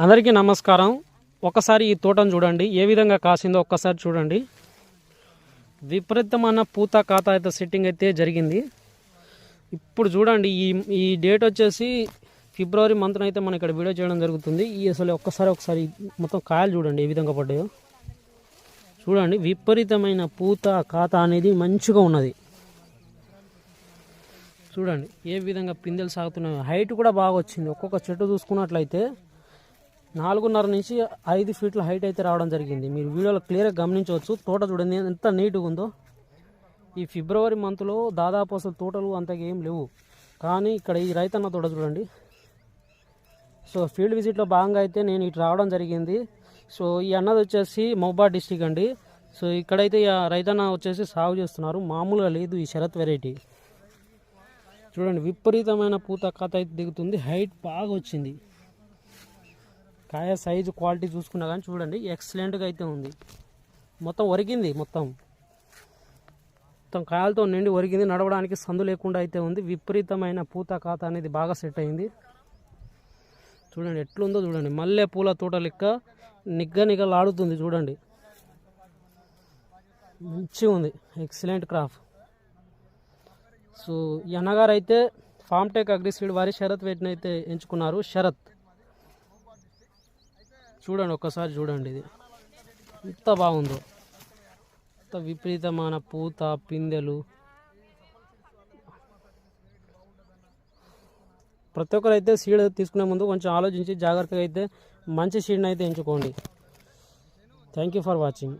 అందరికీ నమస్కారం. ఒకసారి ఈ తోటను చూడండి, ఏ విధంగా కాసిందో ఒక్కసారి చూడండి. విపరీతమైన పూత కాత అయితే సెట్టింగ్ అయితే జరిగింది. ఇప్పుడు చూడండి, ఈ డేట్ వచ్చేసి ఫిబ్రవరి మంత్న అయితే మనం ఇక్కడ వీడియో చేయడం జరుగుతుంది. ఈ అసలు ఒకసారి మొత్తం కాయలు చూడండి ఏ విధంగా పడ్డాయో చూడండి. విపరీతమైన పూత కాత అనేది మంచిగా ఉన్నది చూడండి, ఏ విధంగా పిందెలు సాగుతున్నాయో. హైట్ కూడా బాగా వచ్చింది. ఒక్కొక్క చెట్టు చూసుకున్నట్లయితే 4.5 నుంచి 5 ఫీట్ల హైట్ అయితే రావడం జరిగింది. మీరు వీడియోలో క్లియర్గా గమనించవచ్చు. తోట చూడండి ఎంత నీట్గా ఉందో. ఈ ఫిబ్రవరి మంత్లో దాదాపు అసలు తోటలు అంతగా ఏం లేవు, కానీ ఇక్కడ ఈ రైతన్న తోట చూడండి. సో ఫీల్డ్ విజిట్లో భాగంగా అయితే నేను ఇటు రావడం జరిగింది. సో ఈ అన్నది వచ్చేసి మహబూబాబాద్ డిస్టిక్ అండి. సో ఇక్కడైతే రైతన్న వచ్చేసి సాగు చేస్తున్నారు. మామూలుగా లేదు ఈ శరత్ వెరైటీ. చూడండి, విపరీతమైన పూత కథ అయితే దిగుతుంది. హైట్ బాగా వచ్చింది. కాయ సైజు క్వాలిటీ చూసుకున్నా కానీ చూడండి ఎక్సలెంట్గా అయితే ఉంది. మొత్తం ఒరిగింది, మొత్తం కాయలతో నిండి ఒరిగింది. నడవడానికి సందు లేకుండా అయితే ఉంది. విపరీతమైన పూత కాత అనేది బాగా సెట్ అయింది. చూడండి ఎట్లుందో చూడండి. మల్లె పూల తోట లెక్క నిగ్గలాడుతుంది చూడండి. మంచిగా ఉంది, ఎక్సలెంట్ క్రాప్. సో ఈ అన్నగారు అయితే ఫార్మ్టెక్ అగ్రిసీడ్ వారి శరత్ వెరైటీని అయితే ఎంచుకున్నారు. శరత్ చూడండి, ఒక్కసారి చూడండి. ఇది ఎంత బాగుందో. ఎంత విపరీతమైన పూత పిందెలు. ప్రతి ఒక్కరు అయితే సీడ్ తీసుకునే ముందు కొంచెం ఆలోచించి జాగ్రత్తగా అయితే మంచి సీడ్ని అయితే ఎంచుకోండి. Thank you for watching.